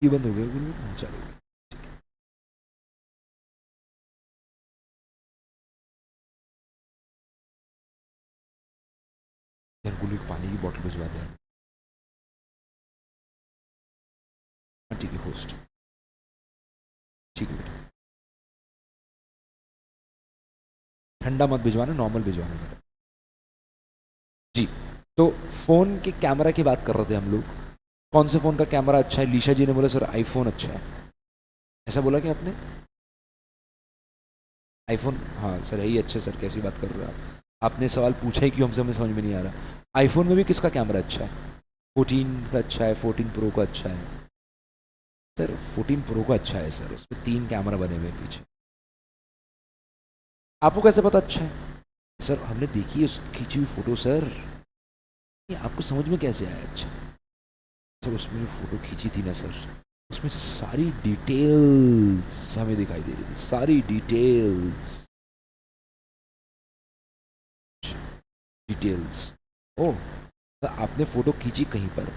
ये बंद हो गया, बिल्कुल चालू हो गया। गुल्लू एक पानी की बोतल भिजवा दें। हाँ ठीक है होस्ट, ठीक है बेटा। ठंडा मत भिजवाना, नॉर्मल भिजवाना बेटा। जी। तो फोन के कैमरा की बात कर रहे थे हम लोग। कौन से फोन का कैमरा अच्छा है? लीशा जी ने बोला सर आईफोन अच्छा है। ऐसा बोला क्या आपने? आईफोन, हाँ सर यही अच्छा सर, कैसी बात कर रहे हो आप? आपने सवाल पूछा ही क्यों हमसे, हमें समझ में नहीं आ रहा। आईफोन में भी किसका कैमरा अच्छा है? 14 का अच्छा है, 14 प्रो का अच्छा है। सर 14 प्रो का अच्छा है सर, उसमें 3 कैमरा बने हुए हैं पीछे। आपको कैसे पता अच्छा है? सर हमने देखी है उस खींची हुई फोटो सर। ये आपको समझ में कैसे आया अच्छा? सर उसमें जो फोटो खींची थी ना सर, उसमें सारी डिटेल्स हमें दिखाई दे रही थी, सारी डिटेल्स। डिटेल्स। ओह, तो आपने फोटो खींची कहीं पर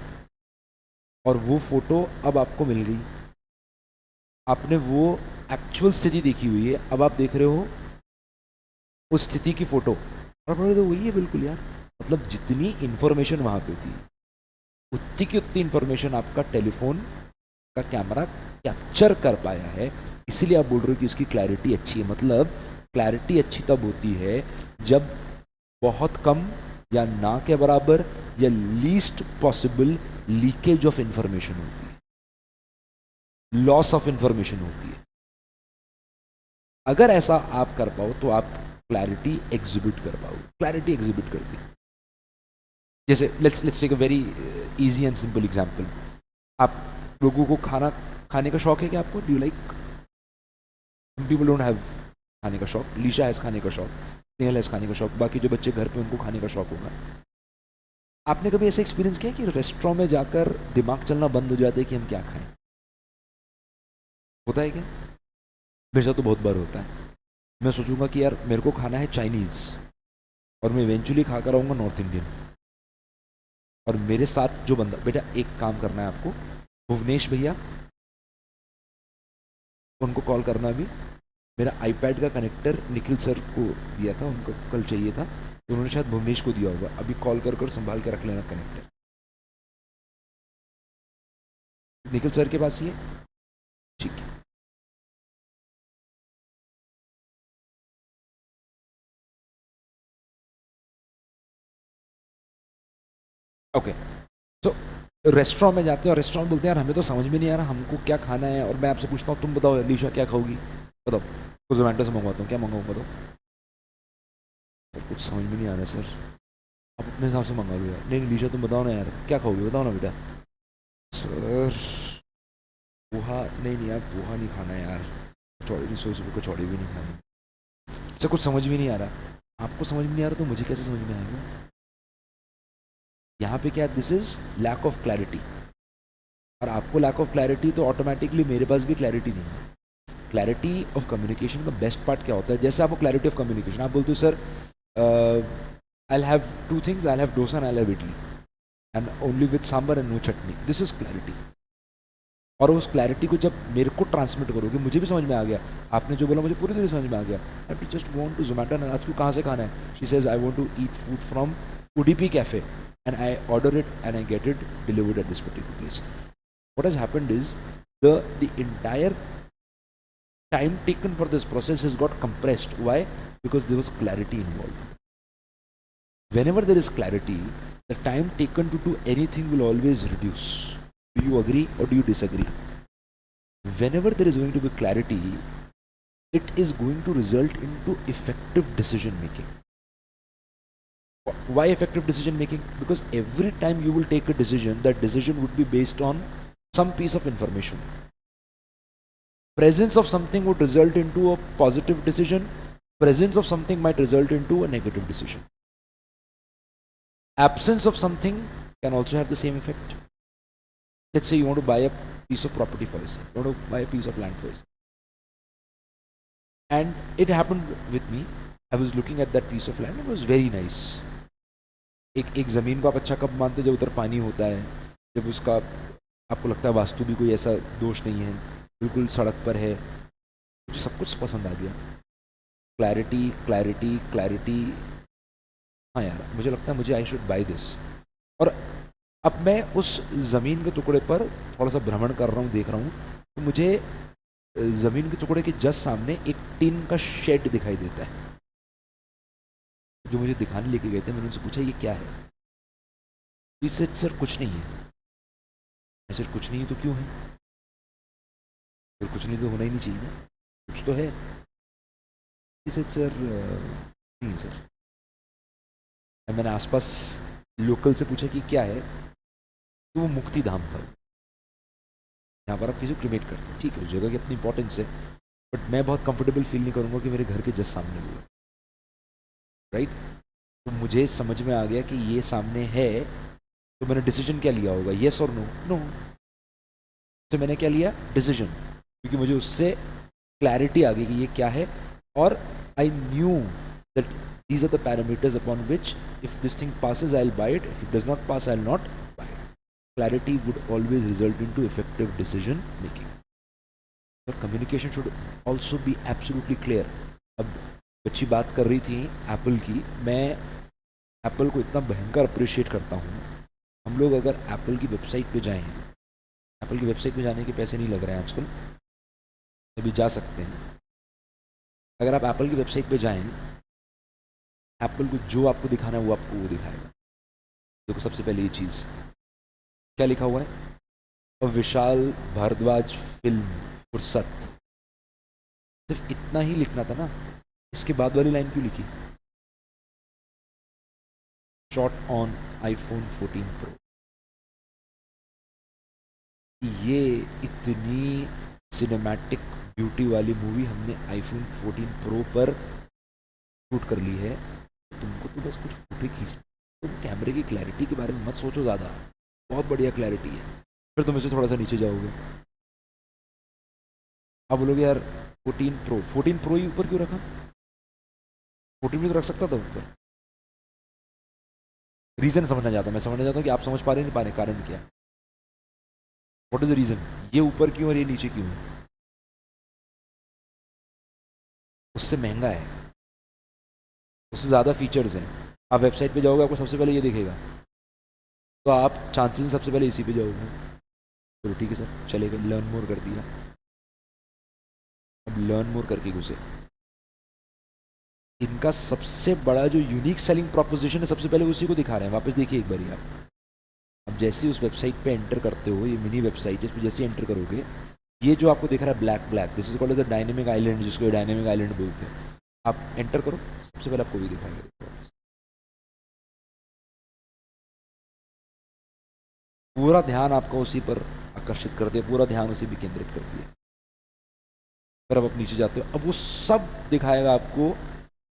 और वो फोटो अब आपको मिल गई। आपने वो एक्चुअल स्थिति देखी हुई है, अब आप देख रहे हो उस स्थिति की फोटो, और बोले तो वही है बिल्कुल यार। मतलब जितनी इंफॉर्मेशन वहां पे थी, उतनी की उतनी इंफॉर्मेशन आपका टेलीफोन का कैमरा कैप्चर कर पाया है। इसीलिए आप बोल रहे हो कि उसकी क्लैरिटी अच्छी है। मतलब क्लैरिटी अच्छी तब होती है जब बहुत कम या ना के बराबर या least possible leakage of information होती है, लॉस ऑफ इंफॉर्मेशन होती है। अगर ऐसा आप कर पाओ तो आप क्लैरिटी एग्जिबिट कर पाओ, क्लैरिटी एग्जिबिट करती है। जैसे let's take a very easy and simple example. आप लोगों को खाना खाने का शौक है क्या? आपको do you like? People don't have खाने का शौक। लीशा हैज खाने का शौक, स्नेहल हैज खाने का शौक, बाकी जो बच्चे घर पे उनको खाने का शौक होगा। आपने कभी ऐसा एक्सपीरियंस किया कि रेस्टोरेंट में जाकर दिमाग चलना बंद हो जाता है कि हम क्या खाएं? होता है क्या? मेरे साथ तो बहुत बार होता है। मैं सोचूंगा कि यार मेरे को खाना है चाइनीज, और मैं इवेंचुअली खाकर आऊंगा नॉर्थ इंडियन। और मेरे साथ जो बंदा, बेटा एक काम करना है आपको, भुवनेश भैया, उनको कॉल करना अभी। मेरा आईपैड का कनेक्टर निखिल सर को दिया था, उनको कल चाहिए था, तो उन्होंने शायद भुवनेश को दिया होगा। अभी कॉल कर संभाल के रख लेना कनेक्टर। निखिल सर के पास ही है? ठीक है। ओके। तो रेस्टोरेंट में जाते हैं और रेस्टोरेंट बोलते हैं यार हमें तो समझ में नहीं आ रहा हमको क्या खाना है, और मैं आपसे पूछता हूँ तुम बताओ अलीशा क्या खाओगी? बताओ। तो जोमेटो से मंगवाता हूँ, क्या मंगाऊँ बताओ? सर कुछ समझ में नहीं आ रहा सर। आप अपने हिसाब से मंगा लो यार। नहीं लीशा तुम बताओ ना यार, क्या खाओगे बताओ ना बेटा। सर पोहा नहीं, नहीं यार पोहा नहीं खाना है यार, कचौड़ी नहीं, सोच कचौड़ी भी नहीं खानी। सर कुछ समझ में नहीं आ रहा। आपको समझ में नहीं आ रहा तो मुझे कैसे समझ में आएगा? यहाँ पे क्या, this is lack of clarity. और आपको लैक ऑफ क्लैरिटी तो ऑटोमेटिकली मेरे पास भी क्लैरिटी नहीं है। क्लैरिटी ऑफ कम्युनिकेशन का बेस्ट पार्ट क्या होता है? जैसे आपको क्लैरिटी ऑफ कम्युनिकेशन, आप बोलते हो sir I have two things, I have dosa and I have idli and only with sambar and no chutney, this is clarity. और उस क्लैरिटी को जब मेरे को ट्रांसमिट करोगे, मुझे भी समझ में आ गया, आपने जो बोला मुझे पूरी तरह समझ में आ गया। I just want to Zomato and आज कहाँ से खाना है? She says I want to eat food from Udupi cafe and I order it and I get it delivered at this particular place. What has happened is the entire time taken for this process has got compressed. Why? Because there was clarity involved. Whenever there is clarity, the time taken to do anything will always reduce. Do you agree or do you disagree? Whenever there is going to be clarity, it is going to result into effective decision making. Why effective decision making? Because every time you will take a decision, that decision would be based on some piece of information. Presence of something would result into a positive decision. Presence of something might result into a negative decision. Absence of something can also have the same effect. Let's say you want to buy a piece of property for yourself, you want to buy a piece of land for yourself. And it happened with me. I was looking at that piece of land, it was very nice. एक ज़मीन को आप अच्छा कब मानते? जब उधर पानी होता है, जब उसका आपको लगता है वास्तु भी कोई ऐसा दोष नहीं है, बिल्कुल सड़क पर है, मुझे सब कुछ पसंद आ गया। क्लैरिटी क्लैरिटी क्लैरिटी, हाँ यार मुझे लगता है मुझे आई शुड बाई दिस। और अब मैं उस ज़मीन के टुकड़े पर थोड़ा सा भ्रमण कर रहा हूँ, देख रहा हूँ, तो मुझे ज़मीन के टुकड़े के जस्ट सामने एक टिन का शेड दिखाई देता है। जो मुझे दिखाने लेके गए थे, मैंने उनसे पूछा ये क्या है। इससे सर कुछ नहीं है। सर कुछ नहीं है तो क्यों है? फिर कुछ नहीं तो होना ही नहीं चाहिए, कुछ तो है। इसे सर नहीं सर। मैंने आसपास लोकल से पूछा कि क्या है, तो वो मुक्ति धाम था। यहाँ पर आप किसी को क्रिमेट करते हैं, ठीक है, उस जगह की अपनी इंपॉर्टेंस है, बट मैं बहुत कंफर्टेबल फील नहीं करूँगा कि मेरे घर के जस्ट सामने हुआ, राइट। तो मुझे समझ में आ गया कि ये सामने है, तो मैंने डिसीजन क्या लिया होगा, येस और नो। नो, तो मैंने क्या लिया, डिसीजन, क्योंकि मुझे उससे क्लैरिटी आ गई कि ये क्या है। और I knew that these are the parameters upon which if this thing passes I'll buy it, if it does not pass I'll not buy it. Clarity would always result into effective decision making. Your communication should also be absolutely clear. अब बच्ची बात कर रही थी Apple की, मैं Apple को इतना भयंकर अप्रिशिएट करता हूँ। हम लोग अगर एप्पल की वेबसाइट पे जाएं, एप्पल की वेबसाइट पे जाने के पैसे नहीं लग रहे हैं आजकल, अभी जा सकते हैं। अगर आप एप्पल की वेबसाइट पे जाएं, एप्पल को जो आपको दिखाना है वो आपको वो दिखाएगा। देखो सबसे पहले ये चीज़ क्या लिखा हुआ है, और विशाल भारद्वाज फिल्म फुर्सत, सिर्फ इतना ही लिखना था ना, इसके बाद वाली लाइन क्यों लिखी, शॉट ऑन आईफोन 14 प्रो। ये इतनी सिनेमैटिक ब्यूटी वाली मूवी हमने आईफोन 14 प्रो पर शूट कर ली है। तुमको तो बस कुछ फोटो खींच, तुम कैमरे की क्लैरिटी के बारे में मत सोचो ज़्यादा, बहुत बढ़िया क्लैरिटी है। फिर तुम इसे थोड़ा सा नीचे जाओगे, अब बोलोगे यार 14 प्रो ही ऊपर क्यों रखा, 14 भी तो रख सकता था ऊपर। रीज़न समझना चाहता हूँ, मैं समझना चाहता हूँ कि आप समझ पा रहे नहीं पा रहे, कारण क्या, व्हाट इज द रीज़न, ये ऊपर क्यों और ये नीचे क्यों है। उससे महंगा है, उससे ज़्यादा फीचर्स हैं। आप वेबसाइट पे जाओगे आपको सबसे पहले ये दिखेगा, तो आप चांसेस सबसे पहले इसी पे जाओगे। चलो ठीक है सर, चलेगा, लर्न मोर कर दिया, अब लर्न मोर करके घुसे। इनका सबसे बड़ा जो यूनिक सेलिंग प्रोपोजिशन है, सबसे पहले उसी को दिखा रहे हैं। वापस देखिए एक बार आप, अब जैसे उस वेबसाइट पे एंटर करते हो, ये मिनी वेबसाइट है, इस पर जैसे एंटर करोगे, ये जो आपको दिख रहा है black black, this is called as a dynamic island, जिसको डायनेमिक आइलैंड बोलते हैं। आप एंटर करो, सबसे पहले आपको भी दिखाएगा, पूरा ध्यान आपका उसी पर आकर्षित कर दिया, पूरा ध्यान उसी पर केंद्रित कर दिया। फिर अब आप नीचे जाते हो, अब वो सब दिखाएगा आपको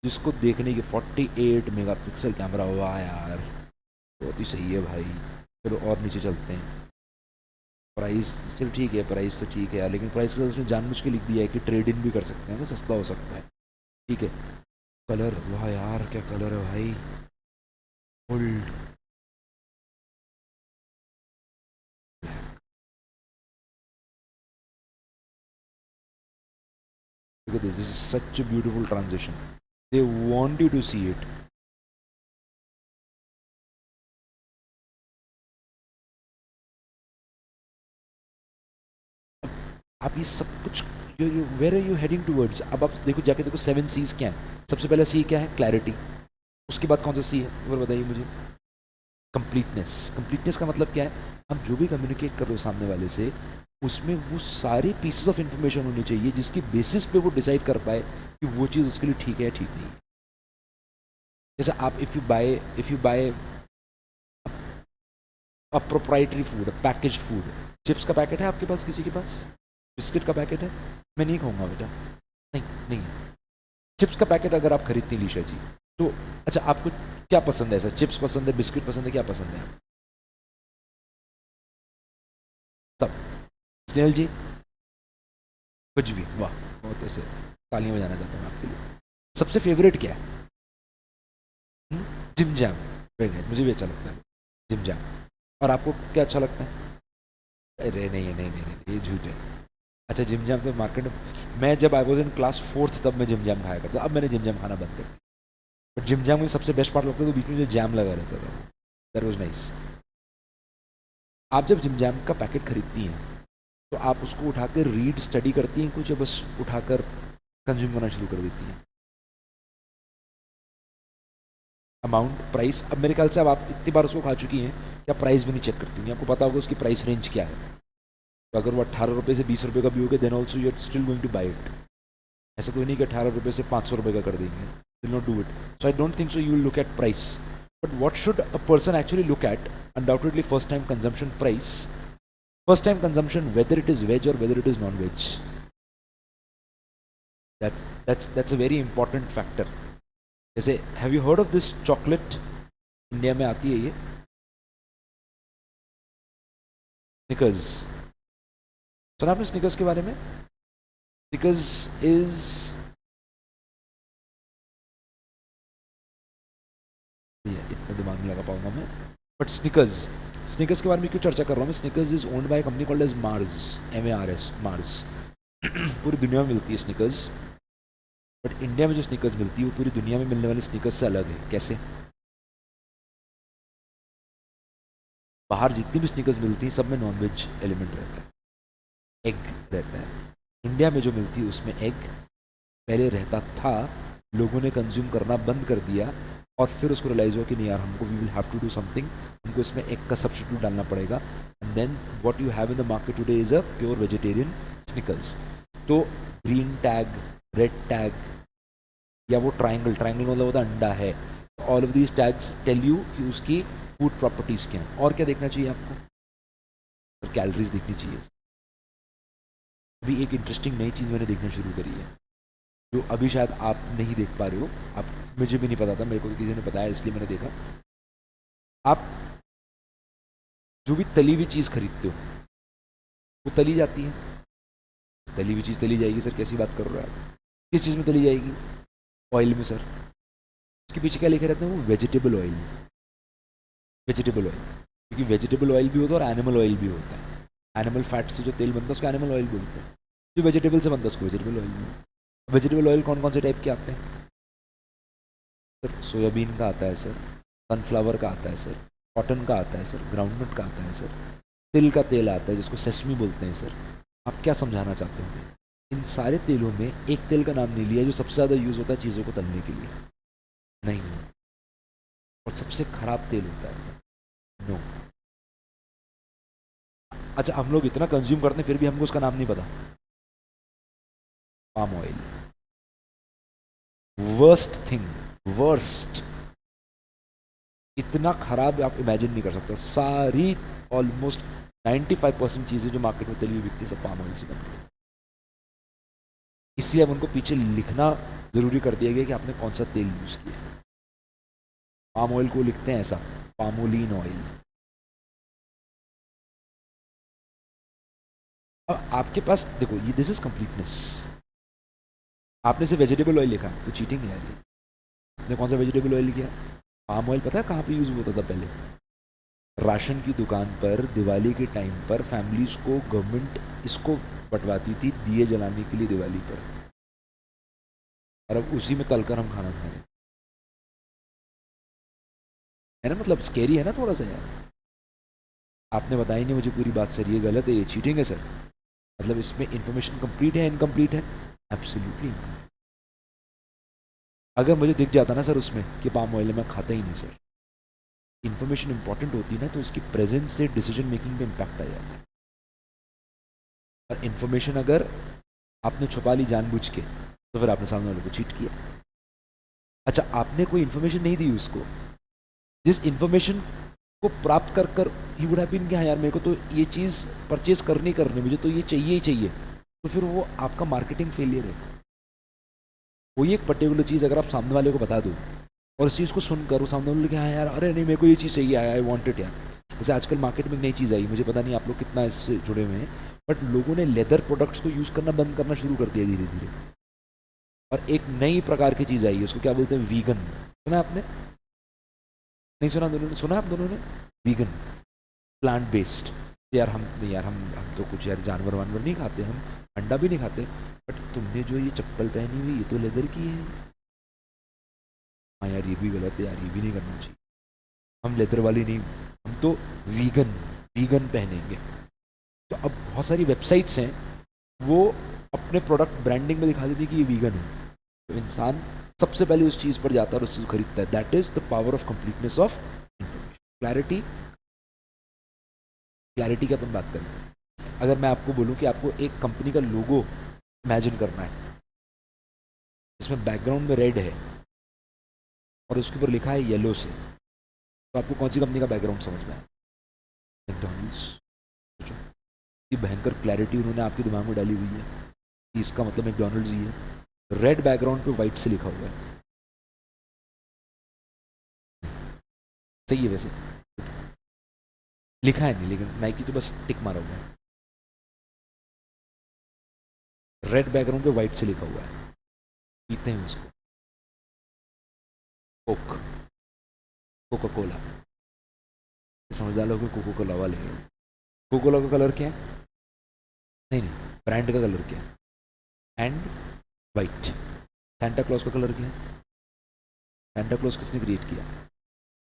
जिसको देखने की 48 मेगापिक्सल कैमरा हुआ यार, बहुत ही सही है भाई। चलो और नीचे चलते हैं। प्राइस चलो ठीक है, प्राइस तो ठीक है यार, लेकिन प्राइस का उसने जानबूझ के लिख दिया है कि ट्रेड इन भी कर सकते हैं, तो सस्ता हो सकता है, ठीक है। कलर, वाह यार क्या कलर है भाई, gold, look at this, this is such a beautiful transition, they want you to see it। आप ये सब कुछ, where are you heading towards, अब आप देखो जाके देखो 7 सीज क्या है। सबसे पहला सी क्या है, क्लैरिटी, उसके बाद कौन सा सी है वो बताइए मुझे, कंप्लीटनेस। कंप्लीटनेस का मतलब क्या है, हम जो भी कम्युनिकेट कर रहे हो सामने वाले से, उसमें वो सारी पीसेस ऑफ इंफॉर्मेशन होनी चाहिए जिसकी बेसिस पे वो डिसाइड कर पाए कि वो चीज़ उसके लिए ठीक है या ठीक नहीं है। जैसे आप if you buy a proprietary food, package food, chips का पैकेट है आपके पास, किसी के पास बिस्किट का पैकेट है, मैं नहीं खाऊंगा बेटा, नहीं नहीं, चिप्स का पैकेट अगर आप खरीदती लीशा जी, तो अच्छा आपको क्या पसंद है, ऐसा चिप्स पसंद है, बिस्किट पसंद है, क्या पसंद है सब, स्नेहल जी कुछ भी, वाह बहुत ऐसे तालियां बजाना चाहता हूँ आपके लिए। सबसे फेवरेट क्या है, जिम जैम, वेरी नाइस, मुझे भी अच्छा लगता है जिम जैम। और आपको क्या अच्छा लगता है, अरे नहीं है, नहीं नहीं नहीं, ये झूठ है। अच्छा जिम जाम तो मार्केट में, मैं जब I was in class fourth तब मैं जिम जाम खाया करता, अब मैंने जिम जाम खाना बंद कर दिया। बट जिम जाम में सबसे बेस्ट पार्ट लगता था, तो बीच में जो जैम लगा रहता था, दैट वाज नाइस। आप जब जिम जैम का पैकेट खरीदती हैं तो आप उसको उठाकर रीड स्टडी करती हैं कुछ, या बस उठाकर कंज्यूम करना शुरू कर देती हैं? अमाउंट, प्राइस, अब मेरे ख्याल से अब आप इतनी बार उसको खा चुकी हैं कि आप प्राइस भी नहीं चेक करती हैं, आपको पता होगा उसकी प्राइस रेंज क्या है। तो अगर वो 18 रुपये से 20 रुपये का भी होगा, then also you are still going to buy it. ऐसा तो नहीं कि 18 रुपये से 500 रुपये का कर देंगे, will not do it. So I don't think so you will look at price, but what should a person actually look at? Undoubtedly first time consumption price, first time consumption, whether it is veg or whether it is non veg, that's a very important factor। जैसे have you heard of this chocolate, India में आती है ये sneakers, सुना आपने sneakers के बारे में? स्निकर्स इज, इतना दिमाग नहीं लगा पाऊंगा मैं, बट स्निकर्स, स्निकर्स के बारे में क्यों चर्चा कर रहा हूँ मैं? Snickers is owned by company called as Mars, MARS, Mars. पूरी दुनिया में मिलती है स्निकर्स, बट इंडिया में जो स्निकर्स मिलती है वो पूरी दुनिया में मिलने वाली स्निकर्स से अलग है। कैसे? बाहर जितनी भी स्निकर्स मिलती हैं सब में नॉनवेज एलिमेंट रहता है, एग रहता है। इंडिया में जो मिलती है उसमें एग पहले रहता था, लोगों ने कंज्यूम करना बंद कर दिया, और फिर उसको रियलाइज हुआ कि नहीं यार, हमको we will have to do something, हमको इसमें एग का सब्स्टिट्यूट डालना पड़ेगा। And then what you have in the market today is a pure vegetarian Snickers. तो ग्रीन टैग, रेड टैग, या वो ट्राइंगल, ट्राइंगल मतलब होता है अंडा है, all of these tags tell you कि उसकी फूड प्रॉपर्टीज क्या हैं। और क्या देखना चाहिए आपको? और कैलोरीज देखनी चाहिए। अभी एक इंटरेस्टिंग नई चीज़ मैंने देखना शुरू करी है, जो अभी शायद आप नहीं देख पा रहे हो, आप, मुझे भी नहीं पता था, मेरे को किसी ने बताया इसलिए मैंने देखा। आप जो भी तली हुई चीज़ खरीदते हो वो तली जाती है, तली हुई चीज़ तली जाएगी। सर कैसी बात कर रहे हो आप? किस चीज़ में तली जाएगी? ऑयल में सर। उसके पीछे क्या लिखे रहते हैं? वो वेजिटेबल ऑयल, वेजिटेबल ऑयल, क्योंकि वेजिटेबल ऑयल भी होता है और एनिमल ऑयल भी होता है। एनिमल फैट से जो तेल बनता है उसको एनिमल ऑयल बोलते हैं, जो वेजिटेबल से बनता है उसको वेजिटेबल ऑयल बोलते हैं। वेजिटेबल ऑयल कौन कौन से टाइप के आते हैं सर? सोयाबीन का आता है सर, सनफ्लावर का आता है सर, कॉटन का आता है सर, ग्राउंडनट का आता है सर, तिल का तेल आता है जिसको सेसमी बोलते हैं सर। आप क्या समझाना चाहते हैं? इन सारे तेलों में एक तेल का नाम नहीं लिया जो सबसे ज़्यादा यूज़ होता है चीज़ों को तलने के लिए, नहीं, और सबसे खराब तेल होता है, नो। अच्छा हम लोग इतना कंज्यूम करते हैं फिर भी हमको उसका नाम नहीं पता, palm oil. Worst thing, worst, इतना खराब आप इमेजिन नहीं कर सकते। सारी ऑलमोस्ट 95% चीज़ें जो मार्केट में तली हुई बिकती है सब पाम ऑयल से बनती है। इसलिए अब उनको पीछे लिखना ज़रूरी कर दिया गया कि आपने कौन सा तेल यूज़ किया। पाम ऑयल को लिखते हैं ऐसा, पामोलिन ऑयल। अब आपके पास देखो, ये दिस इज कंप्लीटनेस। आपने सिर्फ वेजिटेबल ऑयल लिखा तो चीटिंग है। आपने कौन सा वेजिटेबल ऑयल किया? पाम ऑयल पता है कहाँ पे यूज़ होता था पहले? राशन की दुकान पर दिवाली के टाइम पर फैमिलीज को गवर्नमेंट इसको बंटवाती थी दिए जलाने के लिए दिवाली पर, और अब उसी में तलकर हम खाना खा रहे हैं। है ना, मतलब स्केरी है ना थोड़ा सा यार। आपने बताया नहीं मुझे पूरी बात सर, ये गलत है, ये चीटिंग है सर। मतलब इसमें इंफॉर्मेशन कंप्लीट है, इनकम्प्लीट है? एब्सोल्युटली। अगर मुझे दिख जाता ना सर उसमें कि पाम ऑयल है, मैं खाता ही नहीं सर। इन्फॉर्मेशन इंपॉर्टेंट होती है ना, तो उसकी प्रेजेंस से डिसीजन मेकिंग पे इम्पैक्ट आ जाता है। और इन्फॉर्मेशन अगर आपने छुपा ली जानबूझ के तो फिर आपने सामने वाले को चीट किया। अच्छा आपने कोई इन्फॉर्मेशन नहीं दी उसको, जिस इन्फॉर्मेशन को प्राप्त कर कर ही वुड हैव बीन कि हाँ यार मेरे को तो ये चीज़ परचेज करनी करनी, मुझे तो ये चाहिए ही चाहिए, तो फिर वो आपका मार्केटिंग फेलियर है। कोई एक पर्टिकुलर चीज़ अगर आप सामने वाले को बता दो और उस चीज़ को सुनकर वो सामने वाले हाँ यार, अरे नहीं मेरे को ये चीज़ चाहिए, आई वॉन्ट इट यार। जैसे आजकल मार्केट में एक नई चीज़ आई, मुझे पता नहीं आप लोग कितना इससे जुड़े हुए हैं, बट लोगों ने लेदर प्रोडक्ट्स को यूज़ करना बंद करना शुरू कर दिया धीरे धीरे। और एक नई प्रकार की चीज़ आई है, उसको क्या बोलते हैं? वीगन। सुना आपने? नहीं सुना? दोनों ने सुना? आप दोनों ने? Vegan, plant based. यार हम नहीं, यार हम तो कुछ यार जानवर वानवर नहीं खाते, हम अंडा भी नहीं खाते, बट तुमने जो ये चप्पल पहनी हुई ये तो लेदर की है। हाँ यार ये भी गलत है यार, ये भी नहीं करना चाहिए, हम लेदर वाली नहीं, हम तो वीगन वीगन पहनेंगे। तो अब बहुत सारी वेबसाइट्स हैं वो अपने प्रोडक्ट ब्रांडिंग में दिखा देती है कि ये वीगन है, तो इंसान सबसे पहले उस चीज़ पर जाता है और उस चीज़ को खरीदता है। That is the power of completeness of information. Clarity, clarity की अपन बात करें, अगर मैं आपको बोलूं कि आपको एक कंपनी का लोगो इमेजिन करना है जिसमें बैकग्राउंड में रेड है और उसके ऊपर लिखा है येलो से, तो आपको कौन सी कंपनी का बैकग्राउंड समझ में आए? मैकडोनल्ड्स। सोचो कि भयंकर क्लैरिटी उन्होंने आपके दिमाग में डाली हुई है कि इसका मतलब मैकडोनल्ड्स ही है। रेड बैकग्राउंड पे वाइट से लिखा हुआ है, सही है वैसे, लिखा है नहीं लेकिन नाइकी तो बस टिक मारा हुआ है। रेड बैकग्राउंड पे वाइट से लिखा हुआ है, पीते हैं उसको, कोक, कोका कोला। समझदार लोग कोको कोला वाले हैं। कोको कोला का कलर क्या है? नहीं नहीं, ब्रांड का कलर क्या है? And white. सैंटा क्लॉज का कलर क्या है? सैंटा क्लॉज किसने क्रिएट किया?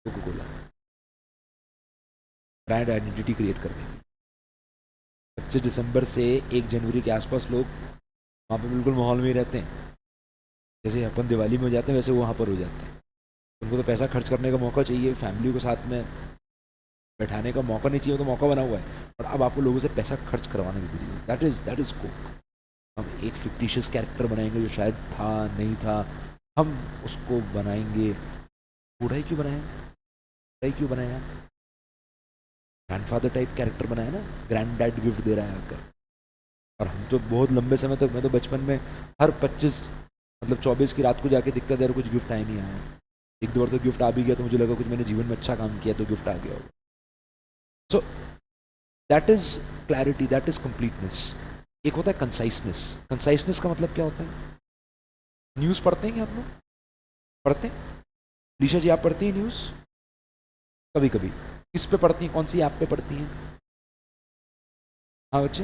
Coca Cola. Brand identity create करने की। 25 दिसंबर से 1 जनवरी के आसपास लोग वहाँ पे बिल्कुल माहौल में ही रहते हैं, जैसे अपन दिवाली में हो जाते हैं वैसे वो वहाँ पर हो जाते हैं। उनको तो पैसा खर्च करने का मौका चाहिए, फैमिली को साथ में बैठाने का मौका नहीं चाहिए, तो मौका बना हुआ है, और अब आपको लोगों से पैसा खर्च करवाने की जरूरत। That is Coke. हम एक फिक्टिशियस कैरेक्टर बनाएंगे जो शायद था नहीं था, हम उसको बनाएंगे। बूढ़ा ही क्यों बनाया? बूढ़ा ही क्यों बनाया? ग्रैंडफादर टाइप कैरेक्टर बनाया ना, ग्रैंड डैड गिफ्ट दे रहा है आकर। और हम तो बहुत लंबे समय तक, मैं तो बचपन में हर 25 मतलब 24 की रात को जाके दिखता था कुछ गिफ्ट आया नहीं आया। एक दो बार तो गिफ्ट आ भी गया तो मुझे लगा कुछ मैंने जीवन में अच्छा काम किया तो गिफ्ट आ गया होगा। So that is clarity, that is completeness. एक होता है कंसाइसनेस। कंसाइसनेस का मतलब क्या होता है? न्यूज़ पढ़ते हैं क्या आप लोग? पढ़ते हैं? लीशा जी आप पढ़ती हैं न्यूज़? कभी कभी। किस पे पढ़ती हैं, कौन सी ऐप पे पढ़ती हैं? हाँ बच्चे,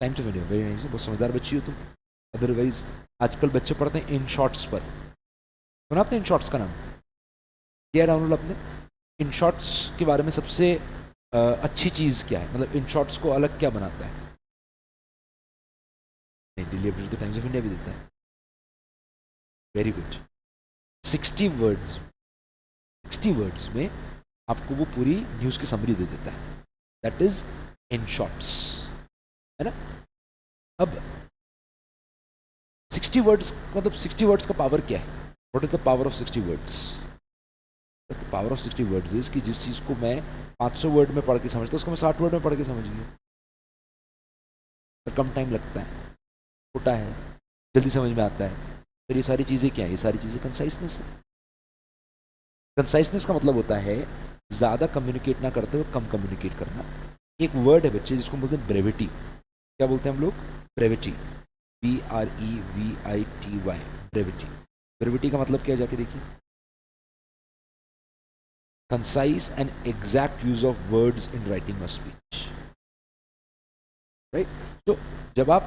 time to video, very nice, बहुत समझदार बच्ची हो तुम। अदरवाइज आजकल बच्चे पढ़ते हैं इन शॉर्ट्स पर। सुना आपने इन शॉर्ट्स का नाम? किया डाउनलोड आपने? इन शॉर्ट्स के बारे में सबसे अच्छी चीज़ क्या है, मतलब इन शॉर्ट्स को अलग क्या बनाता है? नहीं, दिल्ली अपडेट तो टाइम्स ऑफ इंडिया भी देता है। Very good. 60 वर्ड्स, 60 वर्ड्स में आपको वो पूरी न्यूज़ की समरी दे देता है। दैट इज इन शॉर्ट्स, है ना? अब 60 वर्ड्स मतलब 60 वर्ड्स का पावर क्या है? What is the power of 60 words? The power of 60 words is कि जिस चीज़ को मैं 500 वर्ड में पढ़ के समझता हूँ उसको मैं 60 वर्ड में पढ़ के समझ लिया, कम टाइम लगता है, छोटा है, जल्दी समझ में आता है। फिर ये सारी चीज़ें क्या है? ये सारी चीज़ें कंसाइसनेस है। कंसाइसनेस का मतलब होता है ज़्यादा कम्युनिकेट ना करते हुए कम कम्युनिकेट करना। एक वर्ड है बच्चे जिसको बोलते हैं ब्रेविटी। क्या बोलते हैं हम लोग? ब्रेविटी। BREVITY, brevity. ब्रेविटी का मतलब क्या है जाके देखिए। Concise and exact use of words in writing a speech, right? तो जब आप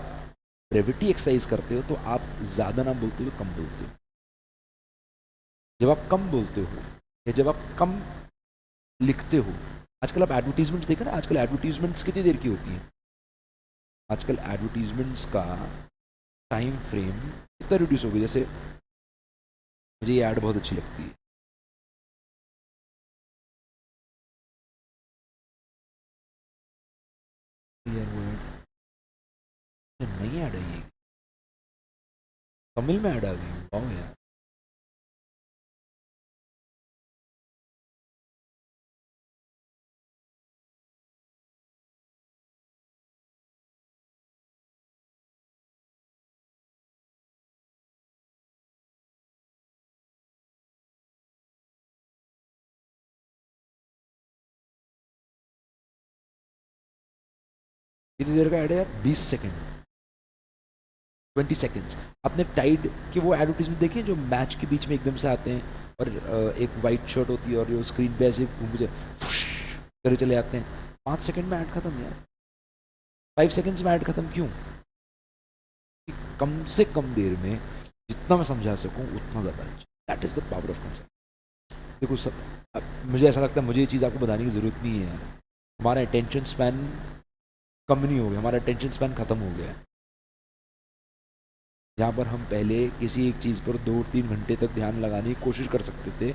ब्रेविटी एक्सरसाइज करते हो तो आप ज़्यादा ना बोलते हो, कम बोलते हो। जब आप कम बोलते हो या जब आप कम लिखते हो, आजकल आप एडवर्टीजमेंट्स देखा ना, आजकल एडवर्टीजमेंट्स कितनी देर की होती है? आजकल एडवर्टीजमेंट्स का टाइम फ्रेम कितना रिड्यूस हो गया। जैसे मुझे ये ऐड बहुत अच्छी लगती है, नई ऐड आई है, तमिल में ऐड आ गई, वाओ यार। कितनी देर का ऐड है यार? 20 सेकेंड, 20 सेकेंड्स। आपने टाइड के वो एडवर्टीजमेंट देखी है जो मैच के बीच में एकदम से आते हैं और एक वाइट शर्ट होती है और जो स्क्रीन पे ऐसे घूम के करे चले आते हैं, 5 सेकंड में ऐड खत्म यार, 5 सेकंड्स में ऐड खत्म क्यों? कि कम से कम देर में जितना मैं समझा सकूं उतना ज़्यादा अच्छा। That is the power of concept. देखो सब, अब मुझे ऐसा लगता है मुझे ये चीज़ आपको बताने की ज़रूरत नहीं है यार। हमारा अटेंशन स्पैन कम नहीं हो गया, हमारा अटेंशन स्पैन ख़त्म हो गया है। जहाँ पर हम पहले किसी एक चीज़ पर 2-3 घंटे तक ध्यान लगाने की कोशिश कर सकते थे,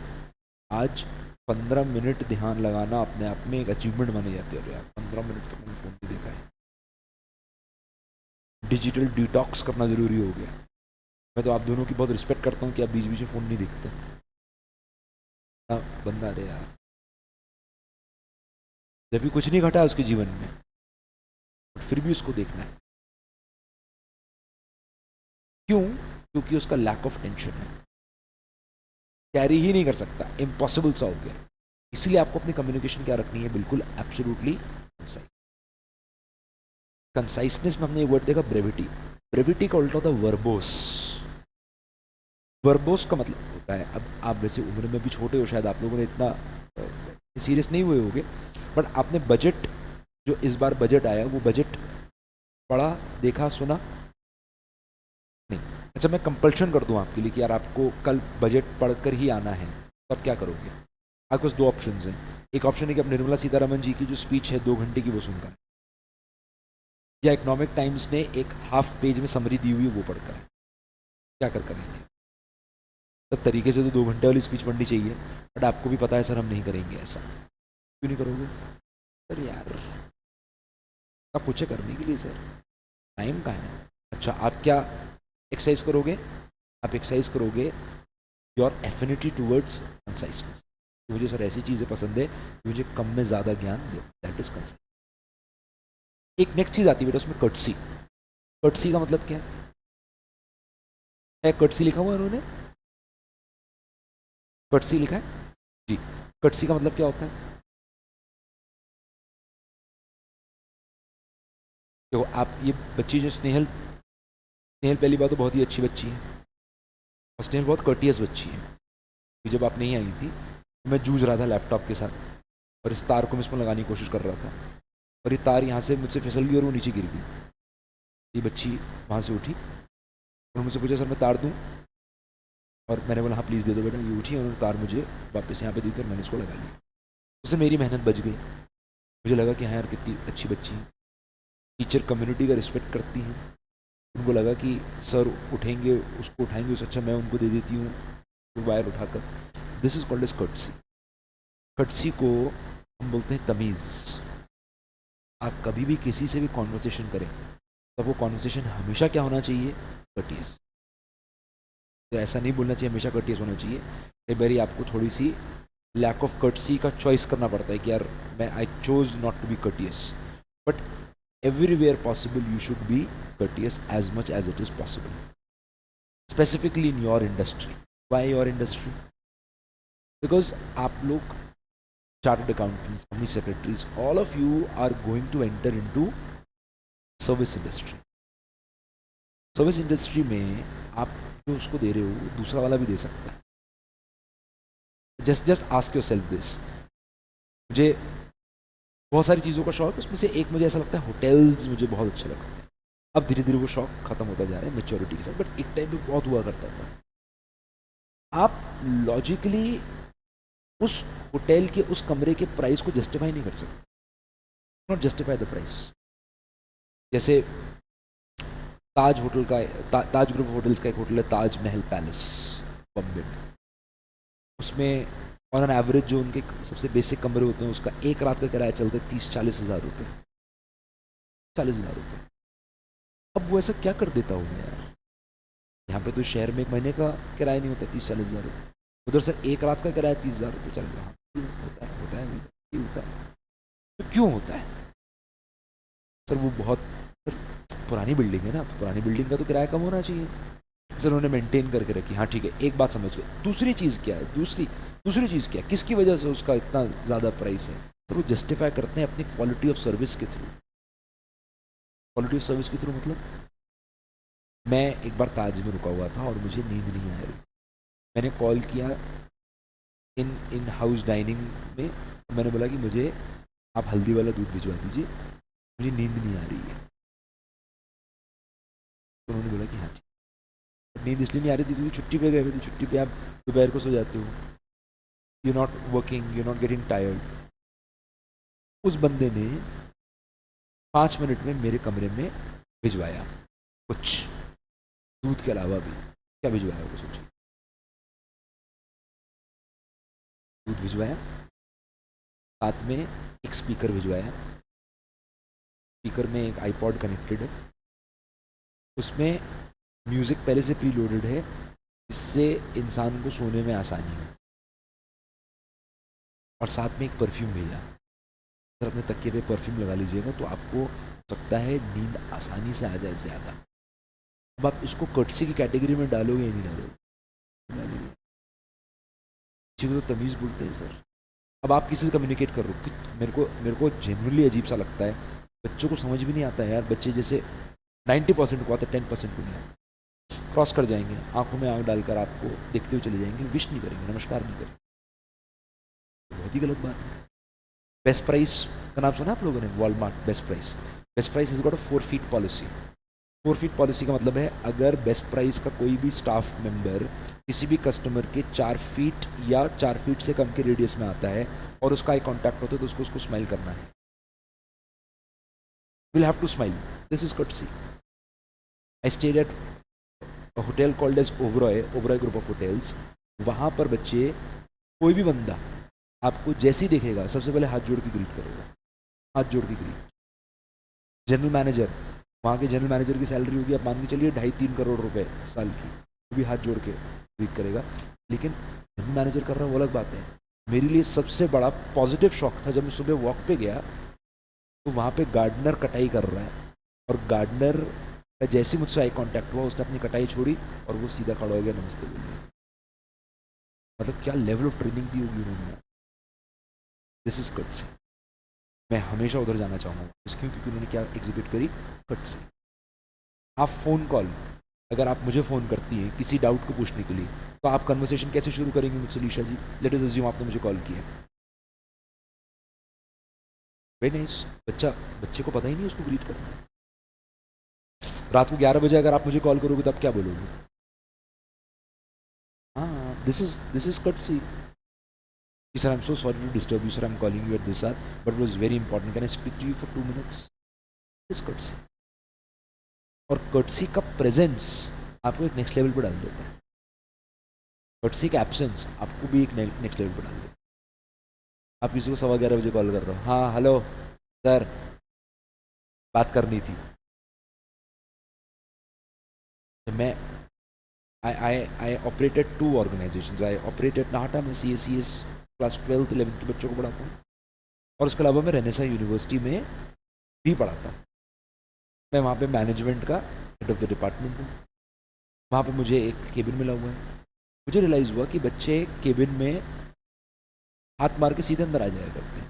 आज 15 मिनट ध्यान लगाना अपने आप में एक अचीवमेंट माने जाती है। यार 15 मिनट तक मैंने फ़ोन नहीं देखा है। डिजिटल डिटॉक्स करना ज़रूरी हो गया। मैं तो आप दोनों की बहुत रिस्पेक्ट करता हूँ कि आप बीच बीच में फ़ोन नहीं देखते। बंदा अरे यार, जब भी कुछ नहीं घटा उसके जीवन में, फिर भी उसको देखना है। क्यों? क्योंकि उसका लैक ऑफ टेंशन है, कैरी ही नहीं कर सकता, इम्पॉसिबल सा हो गया। इसलिए आपको अपनी कम्युनिकेशन क्या रखनी है, बिल्कुल एब्सोल्युटली कंसाइज। कंसाइसनेस में हमने एक वर्ड देखा, ब्रेविटी। ब्रेविटी का उल्टा होता है वर्बोस। वर्बोस का मतलब होता है, अब आप वैसे उम्र में भी छोटे हो, शायद आप लोगों ने इतना सीरियस नहीं हुए होंगे, बट आपने बजट, जो इस बार बजट आया वो बजट पढ़ा, देखा, सुना नहीं? अच्छा, मैं कंपल्शन कर दूं आपके लिए कि यार आपको कल बजट पढ़कर ही आना है, तो आप क्या करोगे? आपके पास दो ऑप्शन हैं। एक ऑप्शन है कि आप निर्मला सीतारमण जी की जो स्पीच है 2 घंटे की वो सुनकर है, या इकोनॉमिक टाइम्स ने एक हाफ पेज में समरी दी हुई है वो पढ़कर है। क्या कर करेंगे? तो तरीके से तो 2 घंटे वाली स्पीच पढ़नी चाहिए, बट आपको भी पता है सर हम नहीं करेंगे ऐसा। क्यों नहीं करोगे? सर यार आप पूछे करने के लिए सर, टाइम कहाँ है? अच्छा, आप क्या एक्सरसाइज करोगे? आप एक्सरसाइज करोगे योर एफिनिटी टूवर्ड्स कंसाइजनेस। मुझे सर ऐसी चीज़ें पसंद है मुझे कम में ज़्यादा ज्ञान दे, दैट इज कंसाइज। एक नेक्स्ट चीज़ आती है बेटा उसमें, कर्टसी। कर्टसी का मतलब क्या है? कर्टसी लिखा हुआ है उन्होंने, कर्टसी लिखा है जी। कर्टसी का मतलब क्या होता है? देखो आप, ये बच्ची जो स्नेहल, स्नेहल पहली बात तो बहुत ही अच्छी बच्ची है, और स्नेहल बहुत कर्टियस बच्ची है। जब आप नहीं आई थी तो मैं जूझ रहा था लैपटॉप के साथ, और इस तार को मैं इसमें लगाने की कोशिश कर रहा था, और ये तार यहाँ से मुझसे फिसल गई और वो नीचे गिर गई। ये बच्ची वहाँ से उठी और मुझसे पूछा सर मैं तार दूँ, और मैंने बोला हाँ प्लीज़ दे दो बेटा। ये उठी और उन्होंने तार मुझे वापस यहाँ पे दी थी और मैंने इसको लगा लिया। उससे मेरी मेहनत बच गई। मुझे लगा कि हाँ यार कितनी अच्छी बच्ची है, टीचर कम्युनिटी का रिस्पेक्ट करती है। उनको लगा कि सर उठेंगे उसको उठाएंगे, उससे अच्छा मैं उनको दे देती हूँ वायर उठाकर। This is called as courtesy. Courtesy को हम बोलते हैं तमीज़। आप कभी भी किसी से भी कॉन्वर्सेशन करें तब वो कॉन्वर्सेशन हमेशा क्या होना चाहिए? कर्टियस। तो ऐसा नहीं बोलना चाहिए हमेशा कर्टियस होना चाहिए। कई बार आपको थोड़ी सी लैक ऑफ कर्टसी का चॉइस करना पड़ता है कि यार मैं I chose not to be courteous, but everywhere possible you should be courteous as much as it is possible, specifically in your industry. Why your industry? Because आप लोग chartered accountants, company secretaries, all of you are going to enter into service industry. Service industry में आप जो उसको दे रहे हो दूसरा वाला भी दे सकता है। Just ask your self this. मुझे बहुत सारी चीज़ों का शौक, उसमें से एक मुझे ऐसा लगता है होटल्स मुझे बहुत अच्छा लगता है। अब धीरे धीरे वो शौक खत्म होता जा रहा है मेच्योरिटी के साथ, बट एक टाइम पे बहुत हुआ करता था। आप लॉजिकली उस होटल के उस कमरे के प्राइस को जस्टिफाई नहीं कर सकते, नॉट जस्टिफाई द प्राइस। जैसे ताज होटल का, ताज ग्रुप होटल्स का एक होटल है ताज महल पैलेस बॉम्बे में। उसमें ऑन एन एवरेज जो उनके सबसे बेसिक कमरे होते हैं उसका एक रात का किराया चलता है 30-40 हज़ार रुपये, 40 हज़ार रुपये। अब वो ऐसा क्या कर देता हूँ यार, यहाँ पे तो शहर में एक महीने का किराया नहीं होता 30-40 हज़ार रुपये, उधर सर एक रात का किराया 30 हज़ार रुपये, 40 हज़ार। होता है होता है। तो क्यों होता है सर? वो बहुत सर पुरानी बिल्डिंग है ना, तो पुरानी बिल्डिंग का तो किराया कम होना चाहिए सर, उन्होंने मेंटेन करके रखी। हाँ ठीक है, एक बात समझ गए। दूसरी चीज़ क्या है? दूसरी चीज़ क्या है, किसकी वजह से उसका इतना ज़्यादा प्राइस है? तो वो जस्टिफाई करते हैं अपनी क्वालिटी ऑफ सर्विस के थ्रू। क्वालिटी ऑफ सर्विस के थ्रू मतलब, मैं एक बार ताज में रुका हुआ था और मुझे नींद नहीं आ रही, मैंने कॉल किया इन हाउस डाइनिंग में, मैंने बोला कि मुझे आप हल्दी वाला दूध भिजवा दीजिए, मुझे नींद नहीं आ रही है। तो उन्होंने बोला कि हाँ जी। नींद इसलिए नहीं आ रही थी क्योंकि छुट्टी पे गए हुए थे, छुट्टी पे आप दोपहर को सो जाते हो, you not working, you not getting tired. उस बंदे ने 5 मिनट में मेरे कमरे में भिजवाया कुछ दूध के अलावा भी। क्या भिजवाया वो सोचिए। दूध भिजवाया, साथ में एक स्पीकर भिजवाया। स्पीकर में एक आईपॉड कनेक्टेड है, उसमें म्यूज़िक पहले से प्री लोडेड है, जिससे इंसान को सोने में आसानी हो। और साथ में एक परफ्यूम भेजा। अगर अपने तकिए पे परफ्यूम लगा लीजिएगा तो आपको लगता है नींद आसानी से आ जाए ज़्यादा। अब आप इसको कर्टसी की कैटेगरी में डालोगे या नहीं डालोगे? तो तमीज़ बोलते हैं सर। अब आप किसी से कम्युनिकेट कर रहे हो कि मेरे को जेनुअनली अजीब सा लगता है, बच्चों को समझ भी नहीं आता है यार। बच्चे जैसे 90% को आता है, 10% को नहीं आता। क्रॉस कर जाएंगे, आंखों में आंख डालकर आपको देखते हुए चले जाएंगे, विश नहीं करेंगे, नमस्कार नहीं करेंगे। बहुत ही गलत बात है। बेस्ट प्राइस का नाम सुना आप लोगों ने? Walmart best price. Best price is got a 4 feet policy. 4 feet policy का मतलब है अगर बेस्ट प्राइस का कोई भी स्टाफ मेंबर किसी भी कस्टमर के 4 फीट या 4 फीट से कम के रेडियस में आता है और उसका आई कॉन्टैक्ट होता है तो उसको स्माइल करना है। Will have to smile, this is courtesy. I stayed at a hotel called as Oberoi group of hotels. वहाँ पर बच्चे, कोई भी बंदा आपको जैसे ही देखेगा सबसे पहले हाथ जोड़ के ग्रीट करेगा, हाथ जोड़ के ग्रीट। जनरल मैनेजर, वहाँ के जनरल मैनेजर की सैलरी होगी आप मान के चलिए 2.5-3 करोड़ रुपए साल की, वो भी हाथ जोड़ के ग्रीट करेगा। लेकिन जनरल मैनेजर कर रहा है वो अलग बात है। मेरे लिए सबसे बड़ा पॉजिटिव शॉक था जब मैं सुबह वॉक पे गया तो वहाँ पे गार्डनर कटाई कर रहा है, और गार्डनर का जैसे मुझसे आई कांटेक्ट हुआ उसने अपनी कटाई छोड़ी और वो सीधा खड़ा हो गया, नमस्ते बोल दिया। मतलब क्या लेवल ऑफ ट्रेनिंग दी होगी उन्होंने। This is cuts. मैं हमेशा उधर जाना चाहूँगा क्यों? क्योंकि उन्होंने क्या एग्जिबिट करी, कट्स। आप फ़ोन कॉल, अगर आप मुझे फ़ोन करती हैं किसी डाउट को पूछने के लिए, तो आप कन्वर्सेशन कैसे शुरू करेंगे मुझसे? लीशा जी, लेट अस अज्यूम आपने मुझे कॉल किया, वेरी नाइस, बच्चे को पता ही नहीं उसको ग्रीट करना है। रात को 11 बजे अगर आप मुझे कॉल करोगे तो आप क्या बोलोगे? हाँ, this is courtesy. Sir I am so sorry to disturb you sir, I am calling you at this hour but it was very important, can I speak to you for 2 minutes? This courtesy. और courtesy का presence आपको एक next level पर डाल देता है। Courtesy का absence आपको भी एक नेक्स्ट लेवल पर डाल देता है। आप किसी को 11:15 बजे कॉल कर रहे हो, हाँ हेलो सर, बात करनी थी। तो मैं I operated 2 organizations. I operated Nahata में CACS क्लास 12th 11th के बच्चों को पढ़ाता हूँ, और उसके अलावा मैं रेनेसा यूनिवर्सिटी में भी पढ़ाता हूँ। मैं वहाँ पे मैनेजमेंट का हेड ऑफ द डिपार्टमेंट हूँ। वहाँ पे मुझे एक केबिन मिला हुआ है। मुझे रियलाइज़ हुआ कि बच्चे केबिन में हाथ मार के सीधे अंदर आ जाया करते हैं।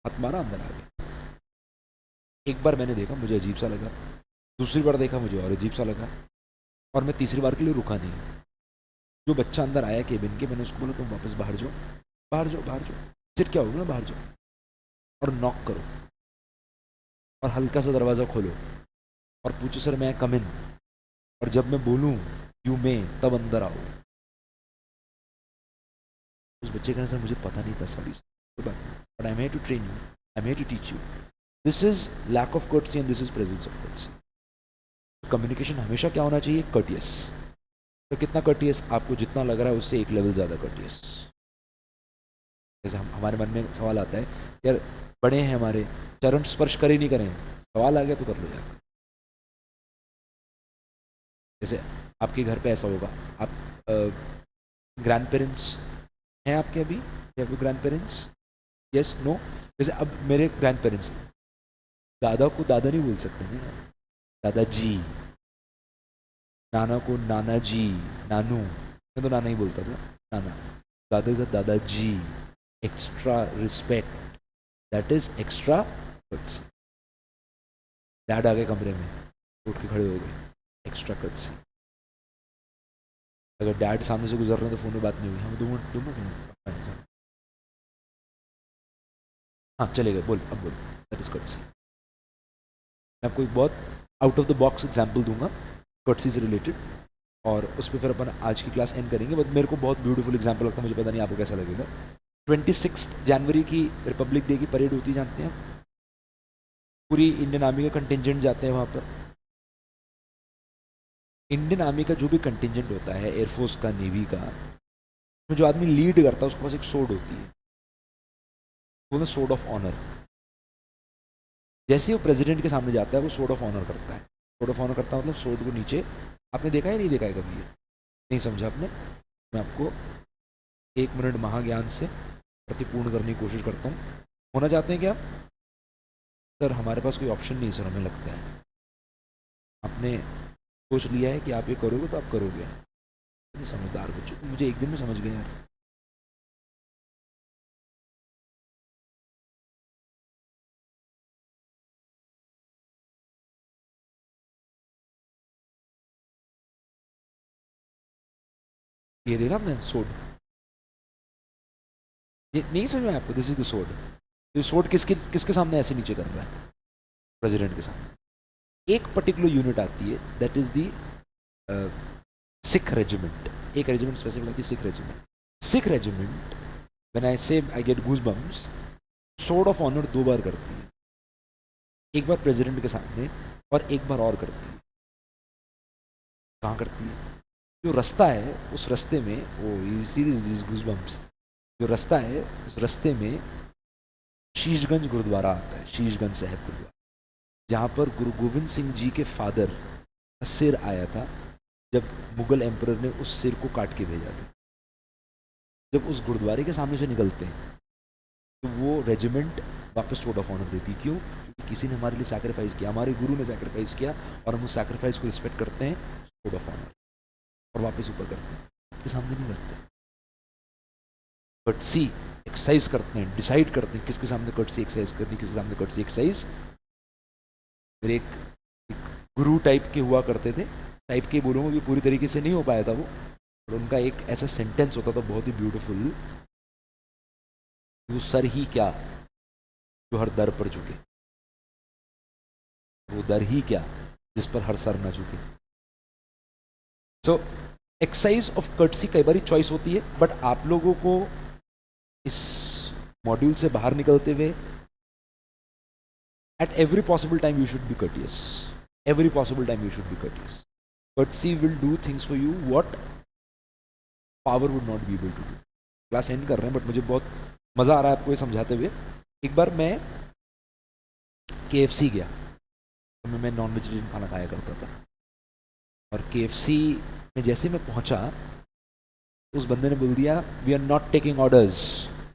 हाथ मारा, अंदर आ गया। एक बार मैंने देखा, मुझे अजीब सा लगा। दूसरी बार देखा, मुझे और अजीब सा लगा। और मैं तीसरी बार के लिए रुका नहीं। जो बच्चा अंदर आया केबिन के, मैंने उसको बोला तुम वापस बाहर जाओ, बाहर जाओ, बाहर जाओ। फिर क्या होगा ना, बाहर जाओ और नॉक करो और हल्का सा दरवाज़ा खोलो और पूछो सर मैं कम इन, और जब मैं बोलूँ यू में, तब अंदर आओ। उस बच्चे का सर मुझे पता नहीं था sorry but I am here to train you, I am here to teach you. This is lack of courtesy and this is presence of courtesy. Communication हमेशा क्या होना चाहिए? कर्टियस। तो कितना कर्टियस? आपको जितना लग रहा है उससे एक लेवल ज़्यादा कर्टियस। जैसे हमारे मन में सवाल आता है यार, बड़े हैं हमारे, चरण स्पर्श कर ही नहीं करें, सवाल आ गया तो कर लो जाकर। जैसे आपके घर पे ऐसा होगा, आप ग्रैंड पेरेंट्स हैं आपके अभी, ग्रैंड पेरेंट्स? Yes no? जैसे अब मेरे ग्रैंड पेरेंट्स, दादा को दादा नहीं बोल सकते ना, दादाजी। नाना को नाना जी, नानू, मैं तो नाना ही बोलता था, नाना। Dada is dadaji, extra respect, that is extra cuts. Dad आ गए कमरे में, उठ के खड़े हो गए, एक्स्ट्रा कट्स। अगर डैड सामने से गुजर रहे हैं तो फोन में बात नहीं हुई, हम 2 मिनट हाँ चलेगा, बोल अब बोल। That is courtesy. मैं आपको एक बहुत out of the box example दूंगा कर्टसी से रिलेटेड, और उस पर फिर अपन आज की क्लास एंड करेंगे। बट मेरे को बहुत ब्यूटीफुल एग्जाम्पल लगता है, मुझे पता नहीं आपको कैसा लगेगा। 26 जनवरी की रिपब्लिक डे की परेड होती है, जानते हैं आप? पूरी इंडियन आर्मी का कंटिजेंट जाते हैं वहाँ पर। इंडियन आर्मी का जो भी कंटिजेंट होता है, एयरफोर्स का, नेवी का, तो जो आदमी लीड करता है उसके पास एक सोर्ड होती है, वो सोर्ड ऑफ ऑनर। जैसे वो प्रेसिडेंट के सामने जाता है वो सोर्ड ऑफ ऑनर करता है। सोर्ड ऑफ ऑनर करता मतलब सोर्ड को नीचे, आपने देखा है नहीं देखा है कभी? ये नहीं समझा आपने? मैं आपको 1 मिनट महाज्ञान से प्रतिपूर्ण करने की कोशिश करता हूँ। होना चाहते हैं क्या? सर हमारे पास कोई ऑप्शन नहीं सर, हमें लगता है। आपने सोच लिया है कि आप ये करोगे तो आप करोगे। समझदार बच्चों, मुझे एक दिन में समझ गए यार। ये देखा आपने सोर्ड? ये नहीं समझ में आपको? This is the sword. तो सोर्ड किसके किसके सामने ऐसे नीचे कर रहा है? प्रेसिडेंट के सामने। एक पर्टिकुलर यूनिट आती है, that is the Sikh regiment. एक रेजिमेंट स्पेसिफिक आती है, Sikh regiment. Sikh regiment, when I say I get goose bumps, sword of honour 2 बार करती है। एक बार प्रेसिडेंट के सामने और एक बार और करती है। कहाँ करती है? जो रास्ता है उस रास्ते में, वो सीरीज गूज बम्स, जो रास्ता है उस रास्ते में शीशगंज गुरुद्वारा आता है, शीशगंज साहिब गुरुद्वारा, जहाँ पर गुरु गोविंद सिंह जी के फादर का सिर आया था जब मुगल एम्परर ने उस सिर को काट के भेजा था। जब उस गुरुद्वारे के सामने से निकलते हैं तो वो रेजिमेंट वापस सोर्ड ऑफ ऑनर देती। क्यों? क्योंकि किसी ने हमारे लिए सैक्रिफाइस किया, हमारे गुरु ने सैक्रिफाइस किया, और हम उस सैक्रिफाइस को रिस्पेक्ट करते हैं, सोर्ड ऑफ ऑनर, और वापस ऊपर करते हैं। आपके सामने नहीं करते, कर्टसी एक्सरसाइज करते हैं, डिसाइड करते हैं किसके सामने कर्टसी एक्सरसाइज करनी, किसके सामने कर्टसी एक्सरसाइज। मेरे एक गुरु टाइप के हुआ करते थे, टाइप के बोलूँगा कि पूरी तरीके से नहीं हो पाया था वो, और उनका एक ऐसा सेंटेंस होता था बहुत ही ब्यूटीफुल, वो सर ही क्या जो हर दर पर झुके, वो दर ही क्या जिस पर हर सर ना झुके। सो एक्सरसाइज ऑफ कर्टसी कई बार चॉइस होती है, बट आप लोगों को इस मॉड्यूल से बाहर निकलते हुए at every possible time you should be courteous. Every possible time you should be courteous. Courtesy will do things for you what power would not be able to do. Class and कर रहे हैं, but मुझे बहुत मज़ा आ रहा है आपको ये समझाते हुए। एक बार मैं KFC गया, तो मैं नॉन वेजिटेरियन खाना खाया करता था, और KFC में जैसे मैं पहुंचा उस बंदे ने बोल दिया, we are not taking orders,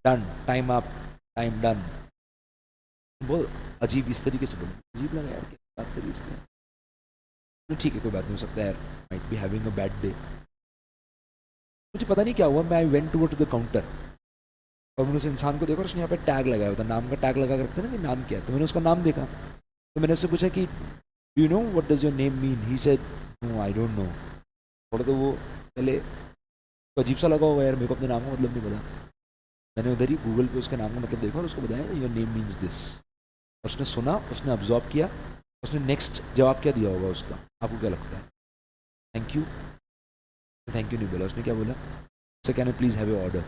done, time up, time done. बहुत अजीब इस तरीके से बोला, अजीब लगा यार, क्या बात करी इसने। तो ठीक है, कोई बात नहीं, हो सकता है यार, might be having a bad day. मुझे पता नहीं क्या हुआ, मैं I went toward the counter, और मैंने उस इंसान को देखा, और उसने यहाँ पे टैग लगाया हुआ था, नाम का टैग लगा कर रखते हैं ना कि नाम क्या है। तो मैंने उसका नाम देखा, तो मैंने उससे पूछा कि do you know what does your name mean? He said no I don't know. थोड़ा तो वो पहले तो अजीब सा लगा होगा यार, मेरे को अपने नाम का मतलब नहीं पता। मैंने उधर ही गूगल पे उसके नाम का मतलब देखा और उसको बताया योर नेम मीन्स दिस। उसने सुना, उसने ऑब्जॉर्व किया, उसने नेक्स्ट जवाब क्या दिया होगा उसका, आपको क्या लगता है? Thank you. थैंक यू नहीं बोला उसने, क्या बोला? Sir can I please have your order?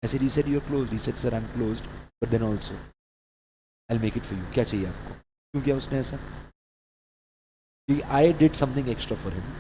ऐसे ही said you are closed, he said sir I am closed but then also I will make it for you. क्या चाहिए आपको? क्यों किया उसने ऐसा? क्योंकि I did something extra for him,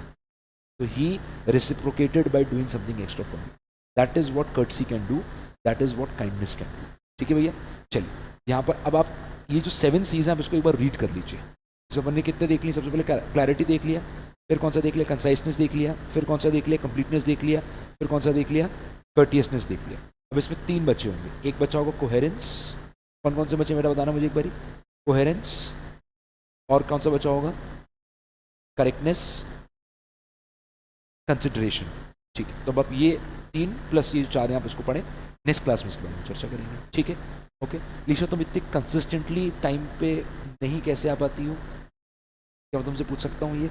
so he reciprocated by doing something extra for me. That is what courtesy can do, that is what kindness can do. ठीक है भैया, चलिए यहाँ पर अब आप ये जो 7 C's हैं आप इसको एक बार रीड कर लीजिए। इसमें अपन ने कितने देख लिए? सबसे पहले क्लैरिटी देख लिया, फिर कौन सा देख लिया? कंसाइसनेस देख लिया, फिर कौन सा देख लिया? कंप्लीटनेस देख लिया, फिर कौन सा देख लिया? कर्टियसनेस देख लिया। अब इसमें 3 बच्चे होंगे, एक बच्चा होगा कोहेरेंस। कौन कौन से बच्चे मेरा बताना मुझे एक बारी? कोहेरेंस, और कौन सा बच्चा होगा? Correctness, consideration. ठीक है, तो अब आप ये 3 प्लस ये 4 आप इसको पढ़ें, नेक्स्ट क्लास में इसके बारे में चर्चा करेंगे। ठीक है, ओके। लीशा तुम इतनी कंसिस्टेंटली टाइम पे नहीं कैसे आ पाती हो? क्या मैं तुमसे पूछ सकता हूँ ये?